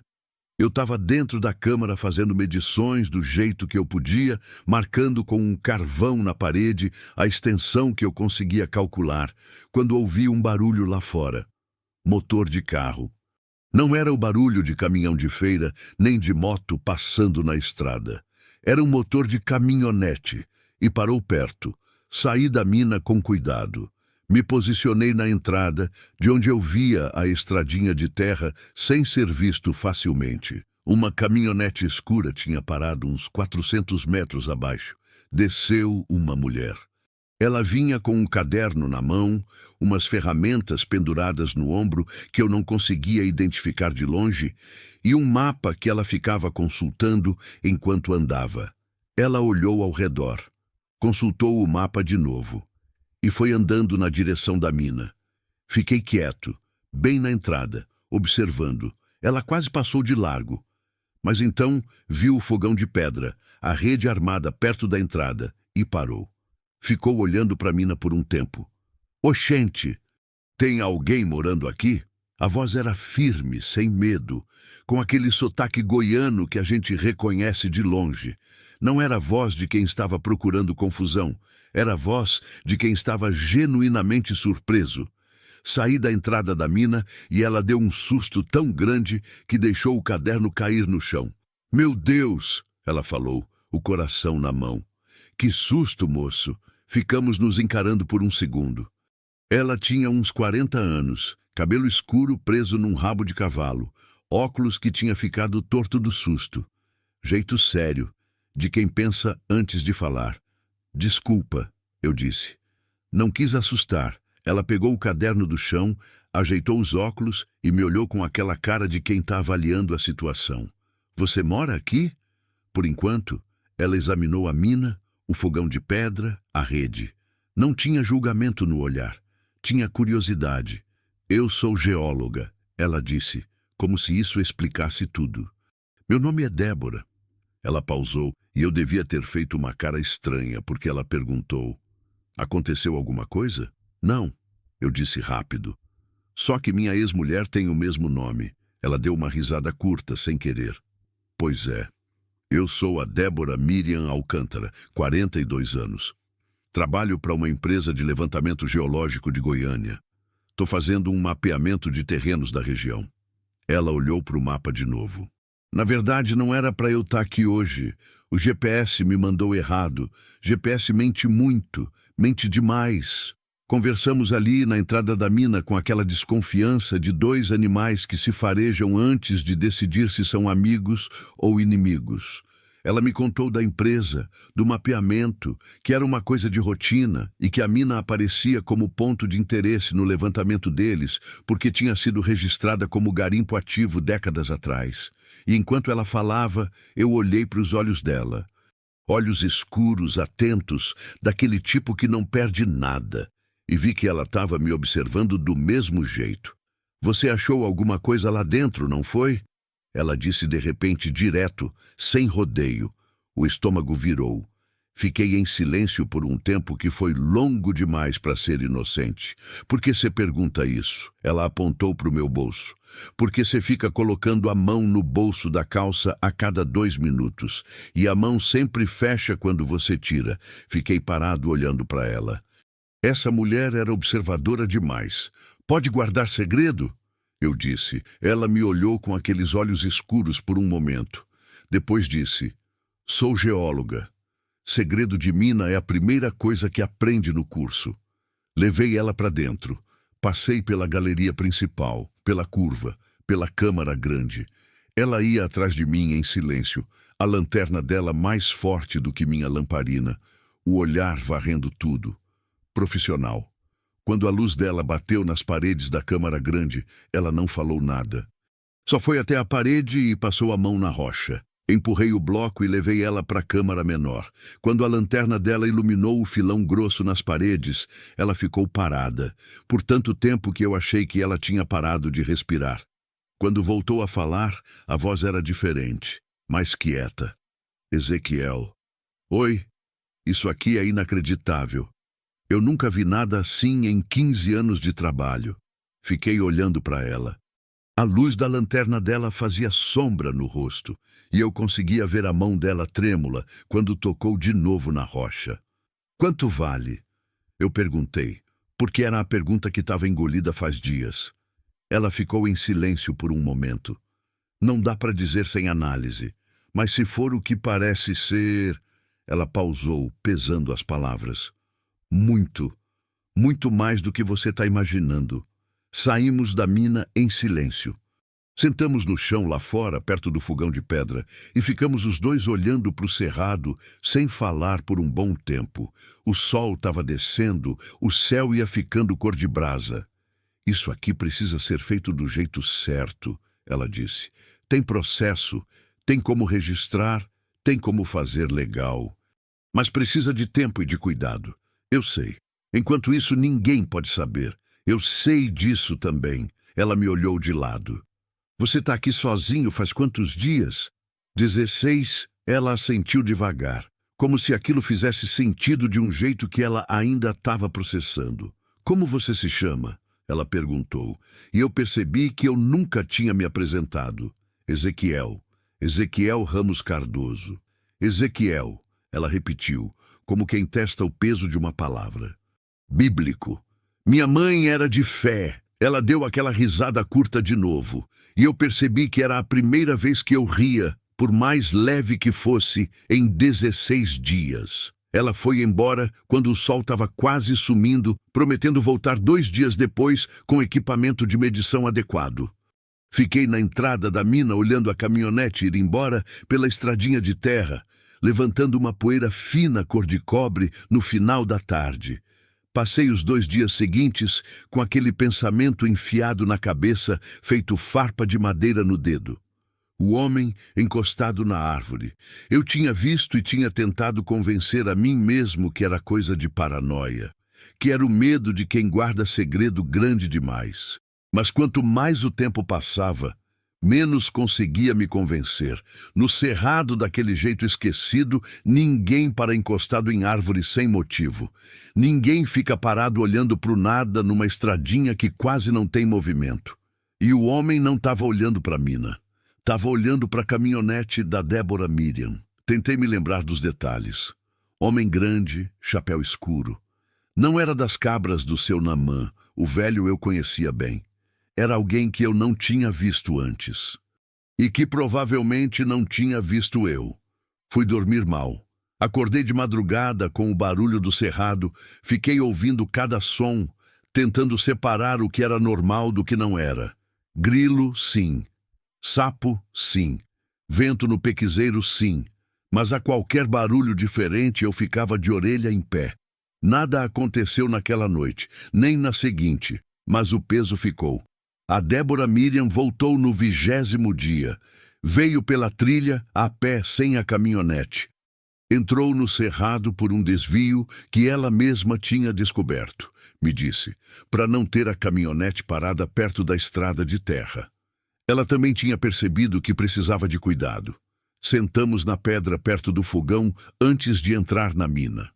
Eu estava dentro da câmara fazendo medições do jeito que eu podia, marcando com um carvão na parede a extensão que eu conseguia calcular, quando ouvi um barulho lá fora. Motor de carro. Não era o barulho de caminhão de feira, nem de moto passando na estrada. Era um motor de caminhonete, e parou perto. Saí da mina com cuidado. Me posicionei na entrada, de onde eu via a estradinha de terra sem ser visto facilmente. Uma caminhonete escura tinha parado uns 400 metros abaixo. Desceu uma mulher. Ela vinha com um caderno na mão, umas ferramentas penduradas no ombro que eu não conseguia identificar de longe, e um mapa que ela ficava consultando enquanto andava. Ela olhou ao redor, consultou o mapa de novo e foi andando na direção da mina. Fiquei quieto, bem na entrada, observando. Ela quase passou de largo, mas então viu o fogão de pedra, a rede armada perto da entrada, e parou. Ficou olhando para a mina por um tempo. Oxente, tem alguém morando aqui? A voz era firme, sem medo, com aquele sotaque goiano que a gente reconhece de longe. Não era a voz de quem estava procurando confusão, era a voz de quem estava genuinamente surpreso. Saí da entrada da mina e ela deu um susto tão grande que deixou o caderno cair no chão. Meu Deus, ela falou, o coração na mão. Que susto, moço! Ficamos nos encarando por um segundo. Ela tinha uns 40 anos, cabelo escuro preso num rabo de cavalo, óculos que tinha ficado torto do susto. Jeito sério, de quem pensa antes de falar. Desculpa, eu disse. Não quis assustar. Ela pegou o caderno do chão, ajeitou os óculos e me olhou com aquela cara de quem está avaliando a situação. Você mora aqui? Por enquanto, ela examinou a mina, o fogão de pedra, a rede. Não tinha julgamento no olhar. Tinha curiosidade. Eu sou geóloga, ela disse, como se isso explicasse tudo. Meu nome é Débora. Ela pausou e eu devia ter feito uma cara estranha, porque ela perguntou. Aconteceu alguma coisa? Não, eu disse rápido. Só que minha ex-mulher tem o mesmo nome. Ela deu uma risada curta, sem querer. Pois é. Eu sou a Débora Miriam Alcântara, 42 anos. Trabalho para uma empresa de levantamento geológico de Goiânia. Estou fazendo um mapeamento de terrenos da região. Ela olhou para o mapa de novo. Na verdade, não era para eu estar aqui hoje. O GPS me mandou errado. GPS mente muito, mente demais. Conversamos ali na entrada da mina com aquela desconfiança de dois animais que se farejam antes de decidir se são amigos ou inimigos. Ela me contou da empresa, do mapeamento, que era uma coisa de rotina e que a mina aparecia como ponto de interesse no levantamento deles porque tinha sido registrada como garimpo ativo décadas atrás. E enquanto ela falava, eu olhei para os olhos dela. Olhos escuros, atentos, daquele tipo que não perde nada. E vi que ela estava me observando do mesmo jeito. Você achou alguma coisa lá dentro, não foi? Ela disse de repente, direto, sem rodeio. O estômago virou. Fiquei em silêncio por um tempo que foi longo demais para ser inocente. Por que você pergunta isso? Ela apontou para o meu bolso. Porque você fica colocando a mão no bolso da calça a cada 2 minutos. E a mão sempre fecha quando você tira. Fiquei parado olhando para ela. Essa mulher era observadora demais. Pode guardar segredo? Eu disse. Ela me olhou com aqueles olhos escuros por um momento. Depois disse, sou geóloga. Segredo de mina é a primeira coisa que aprende no curso. Levei ela para dentro. Passei pela galeria principal, pela curva, pela câmara grande. Ela ia atrás de mim em silêncio, a lanterna dela mais forte do que minha lamparina, o olhar varrendo tudo. Profissional. Quando a luz dela bateu nas paredes da câmara grande, ela não falou nada. Só foi até a parede e passou a mão na rocha. Empurrei o bloco e levei ela para a câmara menor. Quando a lanterna dela iluminou o filão grosso nas paredes, ela ficou parada, por tanto tempo que eu achei que ela tinha parado de respirar. Quando voltou a falar, a voz era diferente, mais quieta. Ezequiel. Oi, isso aqui é inacreditável. Eu nunca vi nada assim em 15 anos de trabalho. Fiquei olhando para ela. A luz da lanterna dela fazia sombra no rosto, e eu conseguia ver a mão dela trêmula quando tocou de novo na rocha. Quanto vale? Eu perguntei, porque era a pergunta que estava engolida faz dias. Ela ficou em silêncio por um momento. Não dá para dizer sem análise, mas se for o que parece ser... Ela pausou, pesando as palavras. Muito, Muito mais do que você está imaginando. Saímos da mina em silêncio. Sentamos no chão lá fora, perto do fogão de pedra, e ficamos os dois olhando para o cerrado, sem falar por um bom tempo. O sol estava descendo, o céu ia ficando cor de brasa. Isso aqui precisa ser feito do jeito certo, ela disse. Tem processo, tem como registrar, tem como fazer legal. Mas precisa de tempo e de cuidado. Eu sei. Enquanto isso, ninguém pode saber. Eu sei disso também. Ela me olhou de lado. Você está aqui sozinho faz quantos dias? 16. Ela assentiu devagar, como se aquilo fizesse sentido de um jeito que ela ainda estava processando. Como você se chama? Ela perguntou, e eu percebi que eu nunca tinha me apresentado. Ezequiel. Ezequiel Ramos Cardoso. Ezequiel, ela repetiu, como quem testa o peso de uma palavra. Bíblico. Minha mãe era de fé. Ela deu aquela risada curta de novo, e eu percebi que era a primeira vez que eu ria, por mais leve que fosse, em 16 dias. Ela foi embora quando o sol estava quase sumindo, prometendo voltar 2 dias depois com equipamento de medição adequado. Fiquei na entrada da mina olhando a caminhonete ir embora pela estradinha de terra, levantando uma poeira fina cor de cobre no final da tarde. Passei os 2 dias seguintes com aquele pensamento enfiado na cabeça, feito farpa de madeira no dedo. O homem encostado na árvore. Eu tinha visto e tinha tentado convencer a mim mesmo que era coisa de paranoia, que era o medo de quem guarda segredo grande demais. Mas quanto mais o tempo passava, menos conseguia me convencer. No cerrado daquele jeito esquecido, ninguém para encostado em árvore sem motivo. Ninguém fica parado olhando para o nada numa estradinha que quase não tem movimento. E o homem não estava olhando para a mina. Estava olhando para a caminhonete da Débora Miriam. Tentei me lembrar dos detalhes. Homem grande, chapéu escuro. Não era das cabras do seu Namã, o velho eu conhecia bem. Era alguém que eu não tinha visto antes. E que provavelmente não tinha visto eu. Fui dormir mal. Acordei de madrugada com o barulho do cerrado, fiquei ouvindo cada som, tentando separar o que era normal do que não era. Grilo, sim. Sapo, sim. Vento no pequizeiro, sim. Mas a qualquer barulho diferente eu ficava de orelha em pé. Nada aconteceu naquela noite, nem na seguinte, mas o peso ficou. A Débora Miriam voltou no 20º dia. Veio pela trilha, a pé, sem a caminhonete. Entrou no cerrado por um desvio que ela mesma tinha descoberto, me disse, para não ter a caminhonete parada perto da estrada de terra. Ela também tinha percebido que precisava de cuidado. Sentamos na pedra perto do fogão antes de entrar na mina.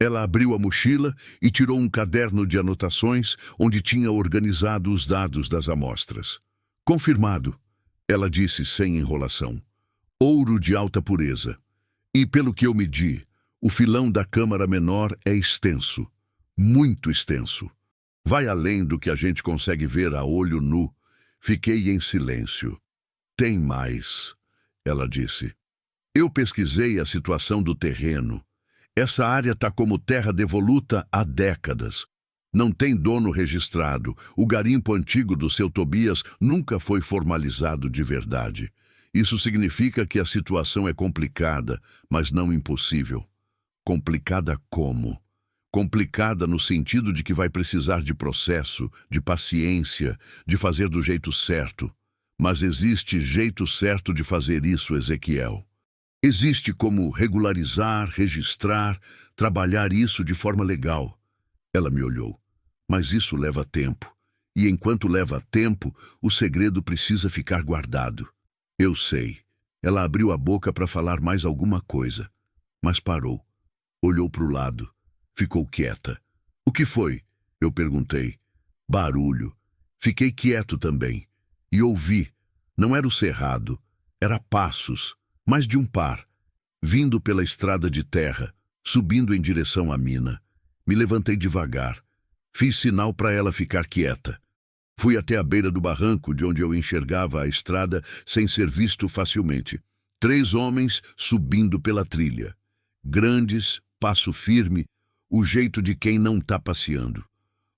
Ela abriu a mochila e tirou um caderno de anotações onde tinha organizado os dados das amostras. Confirmado, ela disse sem enrolação. Ouro de alta pureza. E pelo que eu medi, o filão da câmara menor é extenso. Muito extenso. Vai além do que a gente consegue ver a olho nu. Fiquei em silêncio. Tem mais, ela disse. Eu pesquisei a situação do terreno. Essa área está como terra devoluta há décadas. Não tem dono registrado. O garimpo antigo do seu Tobias nunca foi formalizado de verdade. Isso significa que a situação é complicada, mas não impossível. Complicada como? Complicada no sentido de que vai precisar de processo, de paciência, de fazer do jeito certo. Mas existe jeito certo de fazer isso, Ezequiel. Existe como regularizar, registrar, trabalhar isso de forma legal. Ela me olhou. Mas isso leva tempo. E enquanto leva tempo, o segredo precisa ficar guardado. Eu sei. Ela abriu a boca para falar mais alguma coisa. Mas parou. Olhou para o lado. Ficou quieta. O que foi? Eu perguntei. Barulho. Fiquei quieto também. E ouvi. Não era o cerrado. Era passos. Mais de um par, vindo pela estrada de terra, subindo em direção à mina. Me levantei devagar. Fiz sinal para ela ficar quieta. Fui até a beira do barranco, de onde eu enxergava a estrada sem ser visto facilmente. 3 homens subindo pela trilha. Grandes, passo firme, o jeito de quem não está passeando.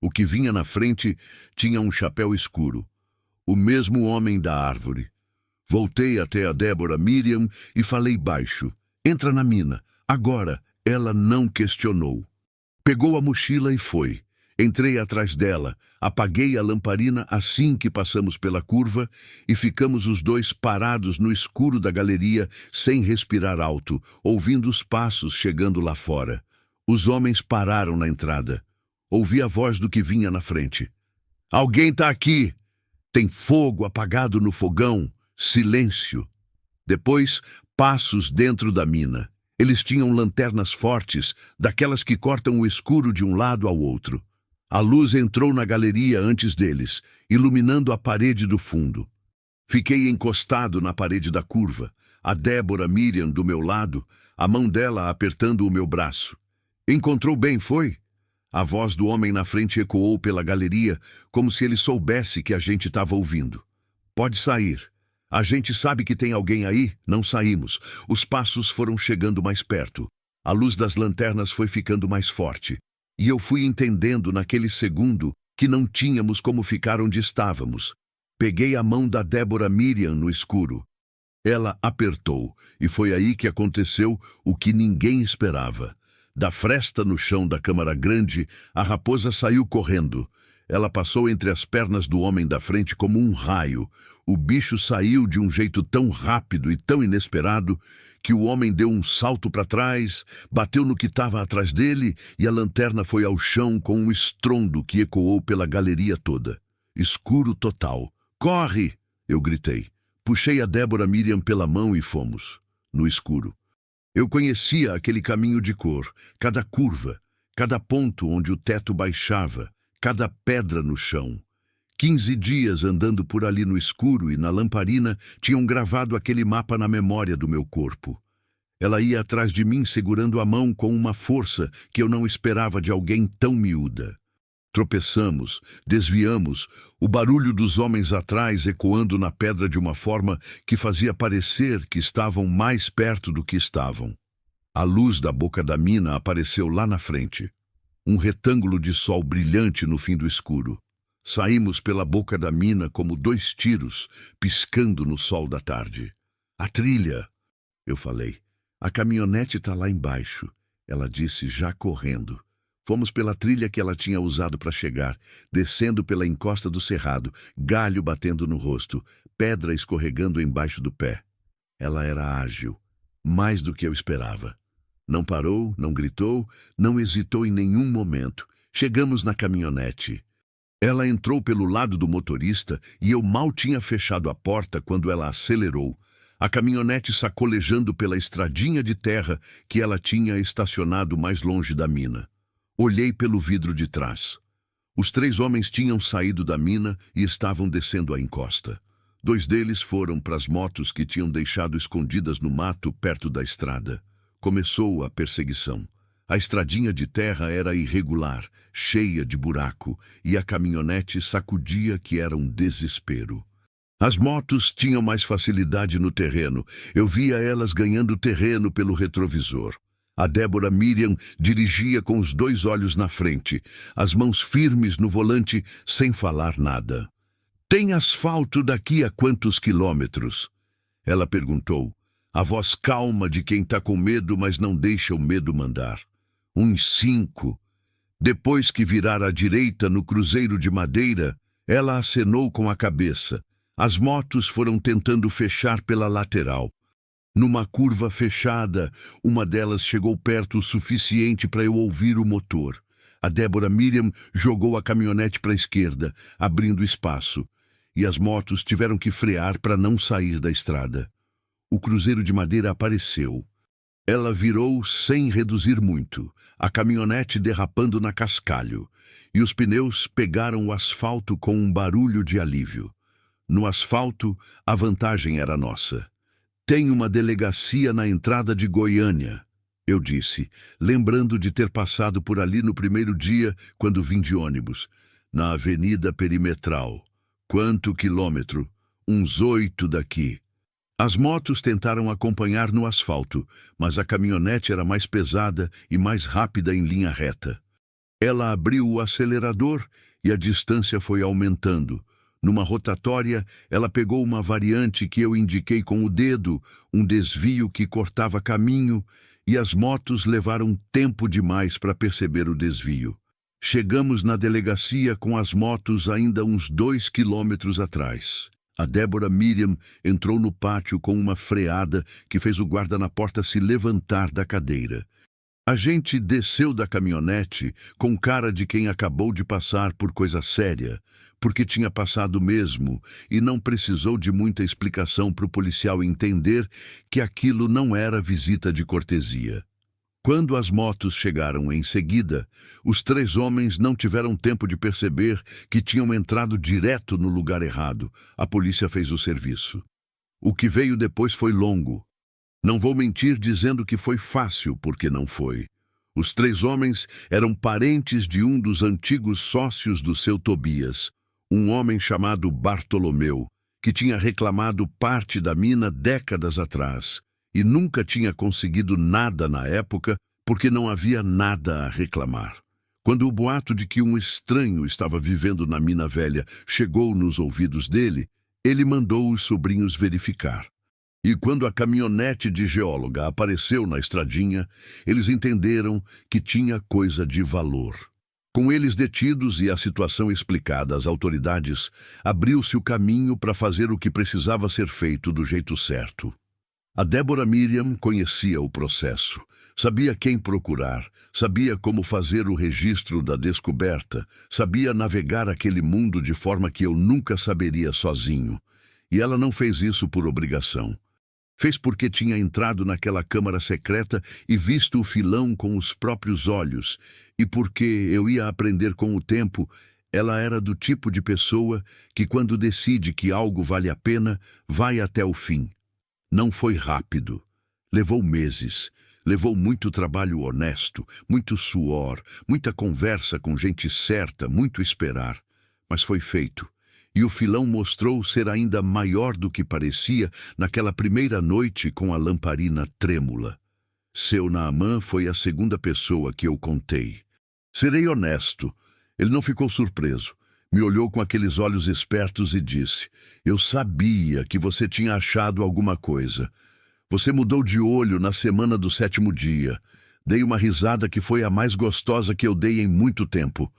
O que vinha na frente tinha um chapéu escuro, o mesmo homem da árvore. Voltei até a Débora Miriam e falei baixo: "Entra na mina, agora." Ela não questionou. Pegou a mochila e foi. Entrei atrás dela, apaguei a lamparina assim que passamos pela curva e ficamos os dois parados no escuro da galeria, sem respirar alto, ouvindo os passos chegando lá fora. Os homens pararam na entrada. Ouvi a voz do que vinha na frente. "Alguém tá aqui!" "Tem fogo apagado no fogão." Silêncio. Depois, passos dentro da mina. Eles tinham lanternas fortes, daquelas que cortam o escuro de um lado ao outro. A luz entrou na galeria antes deles, iluminando a parede do fundo. Fiquei encostado na parede da curva, a Débora Miriam do meu lado, a mão dela apertando o meu braço. "Encontrou bem, foi?" A voz do homem na frente ecoou pela galeria, como se ele soubesse que a gente estava ouvindo. "Pode sair. A gente sabe que tem alguém aí." Não saímos. Os passos foram chegando mais perto. A luz das lanternas foi ficando mais forte. E eu fui entendendo naquele segundo que não tínhamos como ficar onde estávamos. Peguei a mão da Débora Miriam no escuro. Ela apertou, e foi aí que aconteceu o que ninguém esperava. Da fresta no chão da câmara grande, a raposa saiu correndo. Ela passou entre as pernas do homem da frente como um raio. O bicho saiu de um jeito tão rápido e tão inesperado que o homem deu um salto para trás, bateu no que estava atrás dele e a lanterna foi ao chão com um estrondo que ecoou pela galeria toda. Escuro total. "Corre!" eu gritei. Puxei a Débora Miriam pela mão e fomos. No escuro. Eu conhecia aquele caminho de cor, cada curva, cada ponto onde o teto baixava, cada pedra no chão. 15 dias andando por ali no escuro e na lamparina tinham gravado aquele mapa na memória do meu corpo. Ela ia atrás de mim segurando a mão com uma força que eu não esperava de alguém tão miúda. Tropeçamos, desviamos, o barulho dos homens atrás ecoando na pedra de uma forma que fazia parecer que estavam mais perto do que estavam. A luz da boca da mina apareceu lá na frente. Um retângulo de sol brilhante no fim do escuro. Saímos pela boca da mina como 2 tiros, piscando no sol da tarde. "A trilha!" eu falei. "A caminhonete está lá embaixo", ela disse já correndo. Fomos pela trilha que ela tinha usado para chegar, descendo pela encosta do cerrado, galho batendo no rosto, pedra escorregando embaixo do pé. Ela era ágil, mais do que eu esperava. Não parou, não gritou, não hesitou em nenhum momento. Chegamos na caminhonete. Ela entrou pelo lado do motorista e eu mal tinha fechado a porta quando ela acelerou. A caminhonete sacolejando pela estradinha de terra que ela tinha estacionado mais longe da mina. Olhei pelo vidro de trás. Os 3 homens tinham saído da mina e estavam descendo a encosta. 2 deles foram para as motos que tinham deixado escondidas no mato perto da estrada. Começou a perseguição. A estradinha de terra era irregular, cheia de buraco, e a caminhonete sacudia que era um desespero. As motos tinham mais facilidade no terreno. Eu via elas ganhando terreno pelo retrovisor. A Débora Miriam dirigia com os 2 olhos na frente, as mãos firmes no volante, sem falar nada. "Tem asfalto daqui a quantos quilômetros?" ela perguntou, a voz calma de quem está com medo, mas não deixa o medo mandar. "Uns 5. Depois que virar à direita no cruzeiro de madeira", ela acenou com a cabeça. As motos foram tentando fechar pela lateral. Numa curva fechada, uma delas chegou perto o suficiente para eu ouvir o motor. A Débora Miriam jogou a caminhonete para a esquerda, abrindo espaço, e as motos tiveram que frear para não sair da estrada. O cruzeiro de madeira apareceu. Ela virou sem reduzir muito, a caminhonete derrapando na cascalho, e os pneus pegaram o asfalto com um barulho de alívio. No asfalto, a vantagem era nossa. "Tem uma delegacia na entrada de Goiânia", eu disse, lembrando de ter passado por ali no primeiro dia, quando vim de ônibus. "Na Avenida Perimetral." "Quanto quilômetro?" "Uns 8 daqui." As motos tentaram acompanhar no asfalto, mas a caminhonete era mais pesada e mais rápida em linha reta. Ela abriu o acelerador e a distância foi aumentando. Numa rotatória, ela pegou uma variante que eu indiquei com o dedo, um desvio que cortava caminho, e as motos levaram tempo demais para perceber o desvio. Chegamos na delegacia com as motos ainda uns 2 quilômetros atrás. A Débora Miriam entrou no pátio com uma freada que fez o guarda na porta se levantar da cadeira. A gente desceu da caminhonete com cara de quem acabou de passar por coisa séria, porque tinha passado mesmo e não precisou de muita explicação para o policial entender que aquilo não era visita de cortesia. Quando as motos chegaram em seguida, os 3 homens não tiveram tempo de perceber que tinham entrado direto no lugar errado. A polícia fez o serviço. O que veio depois foi longo. Não vou mentir dizendo que foi fácil, porque não foi. Os 3 homens eram parentes de um dos antigos sócios do seu Tobias, um homem chamado Bartolomeu, que tinha reclamado parte da mina décadas atrás e nunca tinha conseguido nada na época porque não havia nada a reclamar. Quando o boato de que um estranho estava vivendo na mina velha chegou nos ouvidos dele, ele mandou os sobrinhos verificar. E quando a caminhonete de geóloga apareceu na estradinha, eles entenderam que tinha coisa de valor. Com eles detidos e a situação explicada às autoridades, abriu-se o caminho para fazer o que precisava ser feito do jeito certo. A Débora Miriam conhecia o processo, sabia quem procurar, sabia como fazer o registro da descoberta, sabia navegar aquele mundo de forma que eu nunca saberia sozinho. E ela não fez isso por obrigação. Fez porque tinha entrado naquela câmara secreta e visto o filão com os próprios olhos, e porque eu ia aprender com o tempo, ela era do tipo de pessoa que, quando decide que algo vale a pena, vai até o fim. Não foi rápido. Levou meses. Levou muito trabalho honesto, muito suor, muita conversa com gente certa, muito esperar. Mas foi feito. E o filão mostrou ser ainda maior do que parecia naquela primeira noite com a lamparina trêmula. Seu Naamã foi a segunda pessoa que eu contei. Serei honesto, ele não ficou surpreso. Me olhou com aqueles olhos espertos e disse: "Eu sabia que você tinha achado alguma coisa. Você mudou de olho na semana do 7º dia. Dei uma risada que foi a mais gostosa que eu dei em muito tempo.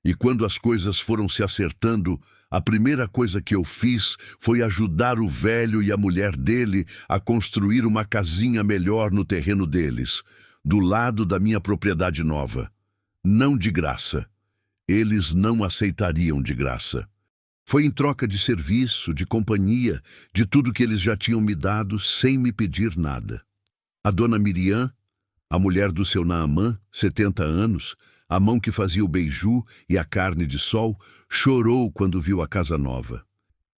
E quando as coisas foram se acertando, a primeira coisa que eu fiz foi ajudar o velho e a mulher dele a construir uma casinha melhor no terreno deles, do lado da minha propriedade nova. Não de graça. Eles não aceitariam de graça. Foi em troca de serviço, de companhia, de tudo que eles já tinham me dado sem me pedir nada. A dona Miriam, a mulher do seu Naamã, 70 anos, a mão que fazia o beiju e a carne de sol, chorou quando viu a casa nova.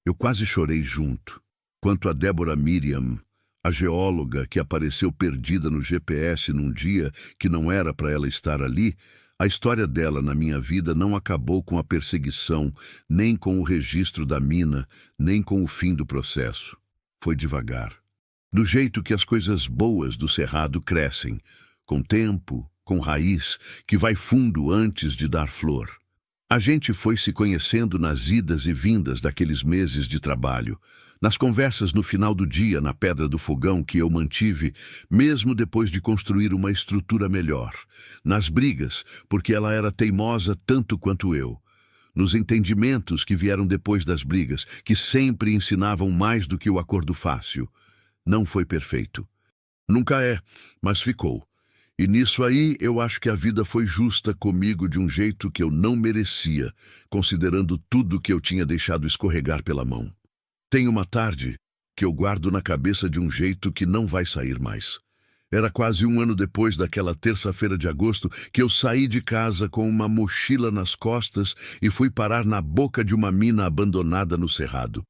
Eu quase chorei junto. Quanto a Débora Miriam, a geóloga que apareceu perdida no GPS num dia que não era para ela estar ali, a história dela na minha vida não acabou com a perseguição, nem com o registro da mina, nem com o fim do processo. Foi devagar. Do jeito que as coisas boas do cerrado crescem, com tempo, com raiz, que vai fundo antes de dar flor. A gente foi se conhecendo nas idas e vindas daqueles meses de trabalho, nas conversas no final do dia na pedra do fogão que eu mantive, mesmo depois de construir uma estrutura melhor, nas brigas, porque ela era teimosa tanto quanto eu, nos entendimentos que vieram depois das brigas, que sempre ensinavam mais do que o acordo fácil. Não foi perfeito. Nunca é, mas ficou. E nisso aí eu acho que a vida foi justa comigo de um jeito que eu não merecia, considerando tudo que eu tinha deixado escorregar pela mão. Tem uma tarde que eu guardo na cabeça de um jeito que não vai sair mais. Era quase 1 ano depois daquela terça-feira de agosto que eu saí de casa com uma mochila nas costas e fui parar na boca de uma mina abandonada no cerrado.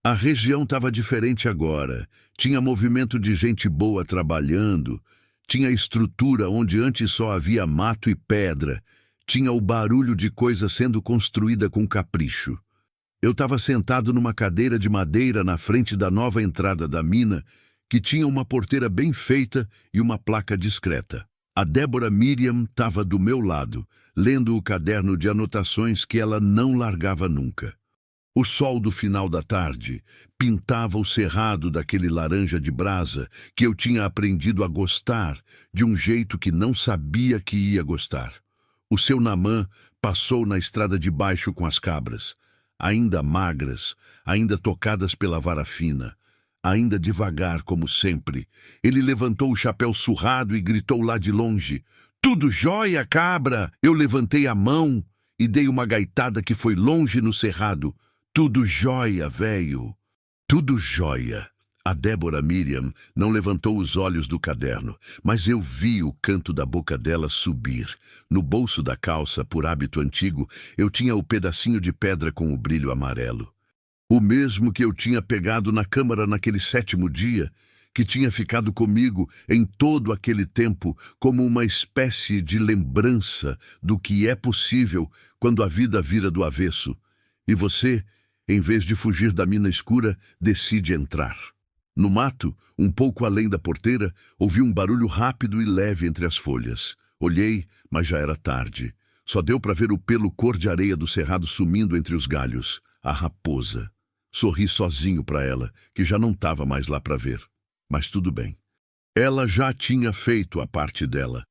A região estava diferente agora. Tinha movimento de gente boa trabalhando. Tinha estrutura onde antes só havia mato e pedra. Tinha o barulho de coisa sendo construída com capricho. Eu estava sentado numa cadeira de madeira na frente da nova entrada da mina, que tinha uma porteira bem feita e uma placa discreta. A Débora Miriam estava do meu lado, lendo o caderno de anotações que ela não largava nunca. O sol do final da tarde pintava o cerrado daquele laranja de brasa que eu tinha aprendido a gostar de um jeito que não sabia que ia gostar. O seu Namã passou na estrada de baixo com as cabras, ainda magras, ainda tocadas pela vara fina, ainda devagar como sempre. Ele levantou o chapéu surrado e gritou lá de longe: "Tudo jóia, cabra!" Eu levantei a mão e dei uma gaitada que foi longe no cerrado. "Tudo jóia, velho." Tudo jóia. A Débora Miriam não levantou os olhos do caderno, mas eu vi o canto da boca dela subir. No bolso da calça, por hábito antigo, eu tinha o pedacinho de pedra com o brilho amarelo. O mesmo que eu tinha pegado na câmara naquele 7º dia, que tinha ficado comigo em todo aquele tempo como uma espécie de lembrança do que é possível quando a vida vira do avesso. E você, em vez de fugir da mina escura, decide entrar. No mato, um pouco além da porteira, ouvi um barulho rápido e leve entre as folhas. Olhei, mas já era tarde. Só deu para ver o pelo cor de areia do cerrado sumindo entre os galhos. A raposa. Sorri sozinho para ela, que já não estava mais lá para ver. Mas tudo bem. Ela já tinha feito a parte dela.